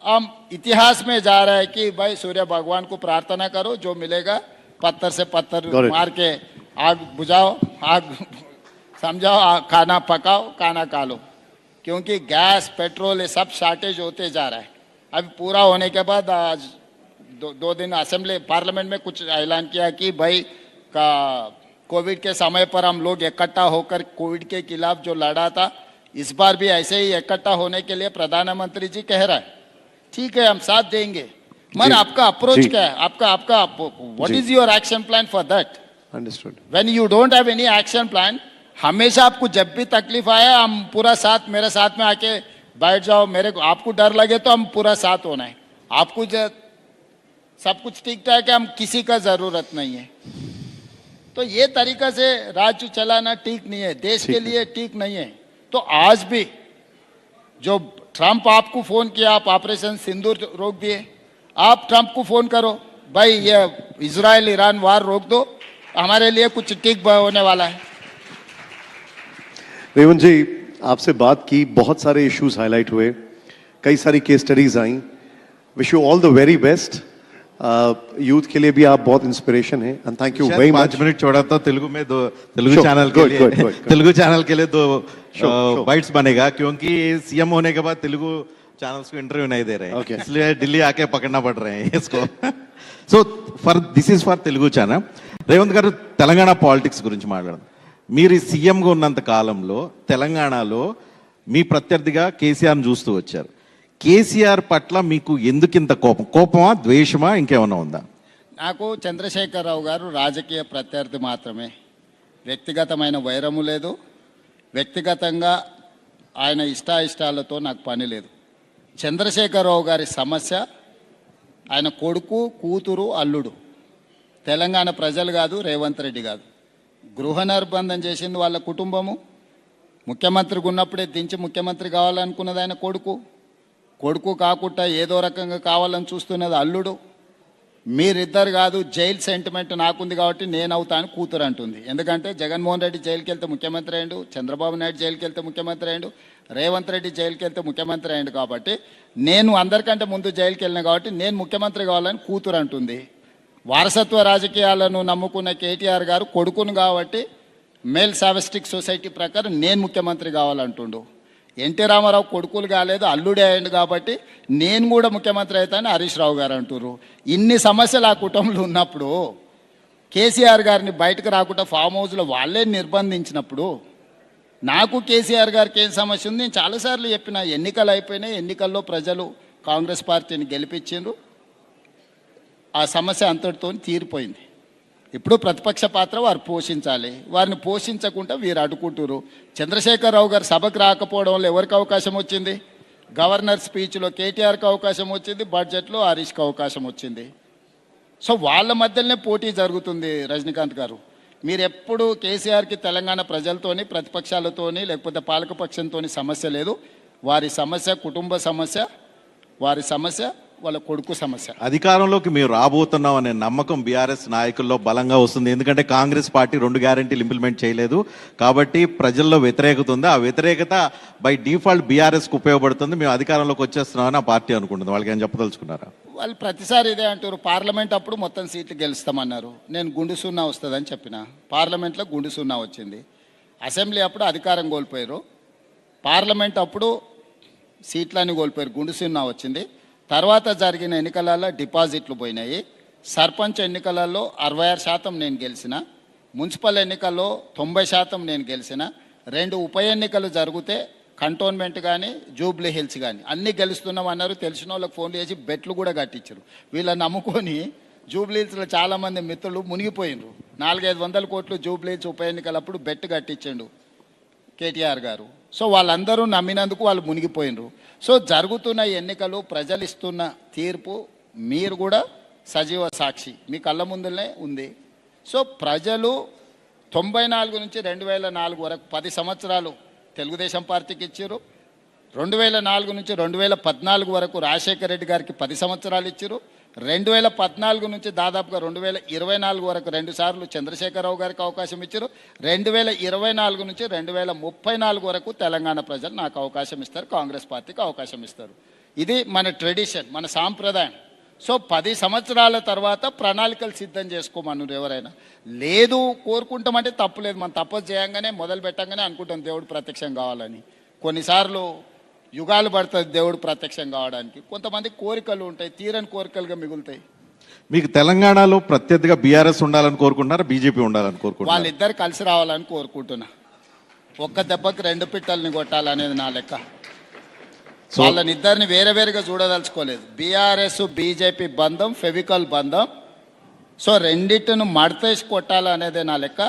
हम इतिहास में जा रहा है कि भाई सूर्य भगवान को प्रार्थना करो, जो मिलेगा पत्थर से पत्थर मार के आग बुझाओ, आग समझाओ, खाना पकाओ, खाना खा लो। क्योंकि गैस, पेट्रोल ये सब शॉर्टेज होते जा रहा है। अभी पूरा होने के बाद आज दो दिन असेंबली पार्लियामेंट में कुछ ऐलान किया कि भाई कोविड के समय पर हम लोग इकट्ठा होकर कोविड के खिलाफ जो लड़ा था, इस बार भी ऐसे ही इकट्ठा होने के लिए प्रधानमंत्री जी कह रहा है, ठीक है हम साथ देंगे, मगर जी, आपका अप्रोच जी। क्या है, आपका व्हाट जी। Is your action plan for that? Understood. When you don't have any action plan, हमेशा आपको जब भी तकलीफ आया हम पूरा साथ, मेरे साथ में आके बैठ जाओ, मेरे को आपको डर लगे तो हम पूरा साथ होना है, आपको सब कुछ ठीक ठाक है, हम किसी का जरूरत नहीं है। तो ये तरीका से राज्य चलाना ठीक नहीं है, देश ठीक के है। लिए ठीक नहीं है। तो आज भी जो ट्रंप आपको फोन किया, आप ऑपरेशन सिंदूर रोक दिए, आप ट्रंप को फोन करो, भाई ये इजराइल ईरान वार रोक दो, हमारे लिए कुछ ठीक होने वाला है। रेवंत जी, आपसे बात की, बहुत सारे इश्यूज हाईलाइट हुए, कई सारी case studies I. Wish you all the very best. Youth के लिए भी आप बहुत इंस्पिरेशन है, and thank you very much. 5 minute छोड़ा तो तेलुगु में दो, तेलुगु Sure, चैनल के good, लिए good, good, good. Telugu channel के लिए दो Sure. बाइट्स बनेगा, क्योंकि सीएम होने के बाद तेलुगु चैनल्स को इंटरव्यू नहीं दे रहे हैं, Okay. इसलिए दिल्ली आके पकड़ना पड़ रहे हैं इसको। So this is for Telugu channel. Revanth గారు, తెలంగాణ పాలిటిక్స్ గురించి మాట్లాడదాం. మీరు సీఎంగా ఉన్నంత కాలంలో తెలంగాణలో మీ ప్రత్యర్థిగా కేసీఆర్ని చూస్తూ వచ్చారు. కేసీఆర్ పట్ల మీకు ఎందుకింత కోపమా, ద్వేషమా, ఇంకేమన్నా ఉందా? నాకు చంద్రశేఖరరావు గారు రాజకీయ ప్రత్యర్థి మాత్రమే, వ్యక్తిగతమైన వైరము లేదు, వ్యక్తిగతంగా ఆయన ఇష్టాయిష్టాలతో నాకు పని లేదు. చంద్రశేఖరరావు గారి సమస్య ఆయన కొడుకు, కూతురు, అల్లుడు. తెలంగాణ ప్రజలు కాదు, రేవంత్ రెడ్డి కాదు. గృహ నిర్బంధం చేసింది వాళ్ళ కుటుంబము. ముఖ్యమంత్రిగా ఉన్నప్పుడే దించి ముఖ్యమంత్రి కావాలనుకున్నది ఆయన కొడుకు. కొడుకు కాకుండా ఏదో రకంగా కావాలని చూస్తున్నది అల్లుడు. మీరిద్దరు కాదు, జైలు సెంటిమెంట్ నాకుంది కాబట్టి నేను అవుతాను కూతురు అంటుంది. ఎందుకంటే జగన్మోహన్ రెడ్డి జైలుకి వెళ్తే ముఖ్యమంత్రి అయ్యిండు, చంద్రబాబు నాయుడు జైలుకి వెళ్తే ముఖ్యమంత్రి అయ్యిండు, రేవంత్ రెడ్డి జైలుకి వెళ్తే ముఖ్యమంత్రి అయ్యిండు. కాబట్టి నేను అందరికంటే ముందు జైలుకి వెళ్ళిన కాబట్టి నేను ముఖ్యమంత్రి కావాలని కూతురు అంటుంది. వారసత్వ రాజకీయాలను నమ్ముకున్న కేటీఆర్ గారు కొడుకును కాబట్టి మేల్ సావెస్టిక్ సొసైటీ ప్రకారం నేను ముఖ్యమంత్రి కావాలంటుండు. ఎన్టీ రామారావు కొడుకులు కాలేదు, అల్లుడే అయ్యిండు కాబట్టి నేను కూడా ముఖ్యమంత్రి అవుతానని హరీష్ రావు గారు అంటున్నారు. ఇన్ని సమస్యలు ఆ కుటుంబంలో ఉన్నప్పుడు కేసీఆర్ గారిని బయటకు రాకుండా ఫామ్ హౌస్లో వాళ్ళే నిర్బంధించినప్పుడు నాకు కేసీఆర్ గారికి ఏం సమస్య ఉంది? నేను చాలాసార్లు చెప్పిన, ఎన్నికలు అయిపోయినాయి, ఎన్నికల్లో ప్రజలు కాంగ్రెస్ పార్టీని గెలిపించిండ్రు, ఆ సమస్య అంతటితో తీరిపోయింది. ఇప్పుడు ప్రతిపక్ష పాత్ర వారు పోషించాలి, వారిని పోషించకుండా వీరు అడ్డుకుంటారు. చంద్రశేఖరరావు గారు సభకు రాకపోవడం వల్ల ఎవరికి అవకాశం వచ్చింది? గవర్నర్ స్పీచ్లో కేటీఆర్కి అవకాశం వచ్చింది, బడ్జెట్లో హరీష్కి అవకాశం వచ్చింది. సో వాళ్ళ మధ్యలోనే పోటీ జరుగుతుంది. రజనీకాంత్ గారు, మీరు ఎప్పుడు కేసీఆర్కి తెలంగాణ ప్రజలతోని, ప్రతిపక్షాలతోని, లేకపోతే పాలకపక్షంతో సమస్య లేదు. వారి సమస్య కుటుంబ సమస్య, వారి సమస్య వాళ్ళ కొడుకు సమస్య. అధికారంలోకి మీరు రాబోతున్నాం అనే నమ్మకం బీఆర్ఎస్ నాయకుల్లో బలంగా వస్తుంది. ఎందుకంటే కాంగ్రెస్ పార్టీ 2 గ్యారెంటీలు ఇంప్లిమెంట్ చేయలేదు కాబట్టి ప్రజల్లో వ్యతిరేకత ఉంది. ఆ వ్యతిరేకత బై డిఫాల్ట్ బీఆర్ఎస్కి ఉపయోగపడుతుంది. మేము అధికారంలోకి వచ్చేస్తున్నామని ఆ పార్టీ అనుకుంటుంది. వాళ్ళకి ఏం చెప్పదలుచుకున్నారా? వాళ్ళు ప్రతిసారి ఇదే అంటారు, పార్లమెంట్ అప్పుడు మొత్తం సీట్లు గెలుస్తామన్నారు, నేను గుండు సున్నా వస్తుందని చెప్పిన, పార్లమెంట్లో గుండు సున్నా వచ్చింది. అసెంబ్లీ అప్పుడు అధికారం కోల్పోయారు, పార్లమెంట్ అప్పుడు సీట్లని కోల్పోయారు, గుండు సున్నా వచ్చింది. తర్వాత జరిగిన ఎన్నికలలో డిపాజిట్లు పోయినాయి. సర్పంచ్ ఎన్నికలలో 66% నేను గెలిచిన, మున్సిపల్ ఎన్నికల్లో 90% నేను గెలిచిన. 2 ఉప ఎన్నికలు జరిగితే కంటోన్మెంట్ కానీ జూబ్లీ హిల్స్ కానీ అన్నీ గెలుస్తున్నామన్నారు. తెలిసిన వాళ్ళకి ఫోన్లు చేసి బెట్లు కూడా కట్టించారు. వీళ్ళని నమ్ముకొని జూబ్లీ హిల్స్లో చాలామంది మిత్రులు మునిగిపోయినరు. 400-500 కోట్లు జూబ్లీ హిల్స్ ఉప ఎన్నికలప్పుడు బెట్ కట్టించండు కేటీఆర్ గారు. సో వాళ్ళందరూ నమ్మినందుకు వాళ్ళు మునిగిపోయినరు. సో జరుగుతున్న ఎన్నికలు, ప్రజలు ఇస్తున్న తీర్పు మీరు కూడా సజీవ సాక్షి, మీ కళ్ళ ముందులనే ఉంది. సో ప్రజలు 94 నుంచి 2004 వరకు 10 సంవత్సరాలు తెలుగుదేశం పార్టీకి ఇచ్చారు. 2004 నుంచి 2014 వరకు రాజశేఖర రెడ్డి గారికి 10 సంవత్సరాలు ఇచ్చారు. 2014 నుంచి దాదాపుగా 2024 వరకు 2 సార్లు చంద్రశేఖరరావు గారికి అవకాశం ఇచ్చారు. 2024 నుంచి 2034 వరకు తెలంగాణ ప్రజలు నాకు అవకాశం ఇస్తారు, కాంగ్రెస్ పార్టీకి అవకాశం ఇస్తారు. ఇది మన ట్రెడిషన్, మన సాంప్రదాయం. సో 10 సంవత్సరాల తర్వాత ప్రణాళికలు సిద్ధం చేసుకోమన్నారు ఎవరైనా. లేదు కోరుకుంటామంటే తప్పు లేదు, మనం తపస్సు చేయంగానే మొదలు పెట్టంగానే అనుకుంటాం దేవుడు ప్రత్యక్షం కావాలని. కొన్నిసార్లు యుగాలు పడుతుంది దేవుడు ప్రత్యక్షం కావడానికి. కొంతమంది కోరికలు ఉంటాయి, తీరని కోరికలుగా మిగులుతాయి. మీకు తెలంగాణలో ప్రత్యర్థిగా బీఆర్ఎస్ ఉండాలని కోరుకుంటున్నారా, బీజేపీ ఉండాలని కోరుకుంటున్నారా? వాళ్ళిద్దరు కలిసి రావాలని కోరుకుంటున్నా. ఒక్క దెబ్బకి రెండు పిట్టల్ని కొట్టాలనేది నా లెక్క. సో వాళ్ళనిద్దరిని వేరే వేరుగా చూడదలుచుకోలేదు. బీఆర్ఎస్ బీజేపీ బంధం ఫెవికల్ బంధం. సో రెండిటిని మడతేసి కొట్టాలనేదే నా లెక్క.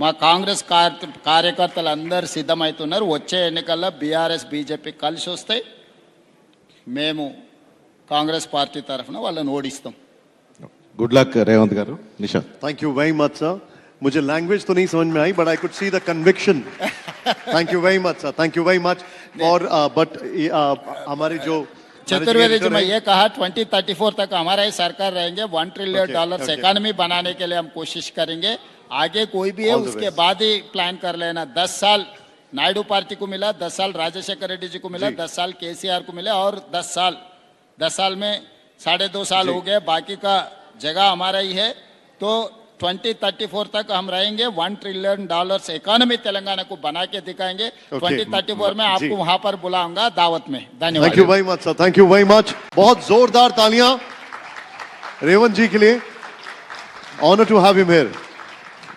మా కాంగ్రెస్ కార్యకర్తలు అందరు సిద్ధమవుతున్నారు. వచ్చే ఎన్నికల్లో బీఆర్ఎస్ బీజేపీ కలిసి వస్తాయి. మేము కాంగ్రెస్ పార్టీ తరఫున వాళ్ళని ఓడిస్తాం. గుడ్ లక్ రేవంత్ గారు. Nishad. Thank you very much sir. मुझे लैंग्वेज तो नहीं समझ में आई but I could see the conviction. Thank you very much sir. Thank you very much. और बट हमारे जो चतुर्वेदी जी, मैं ये कहा 2034 तक हमारा ही सरकार रहेंगे. $1 ट्रिलियन इकोनॉमी बनाने के लिए हम कोशिश करेंगे. आगे कोई भी है All the उसके best. बाद ही प्लान कर लेना. 10 साल नायडू पार्टी को मिला, 10 साल राजशेखर रेड्डी जी को मिला, जी. 10 साल केसीआर को मिला और 10 साल में 2.5 साल जी. हो गए. बाकी का जगह हमारा ही है. तो 2034 तक हम रहेंगे. $1 ट्रिलियन इकोनॉमी तेलंगाना को बना के दिखाएंगे. Okay. 2034 में आपको जी. वहां पर बुलाऊंगा दावत में. थैंक धन्यवाद. You very much sir. Thank you very much. बहुत जोरदार तालियां रेवंत जी के लिए. Honour to have him here.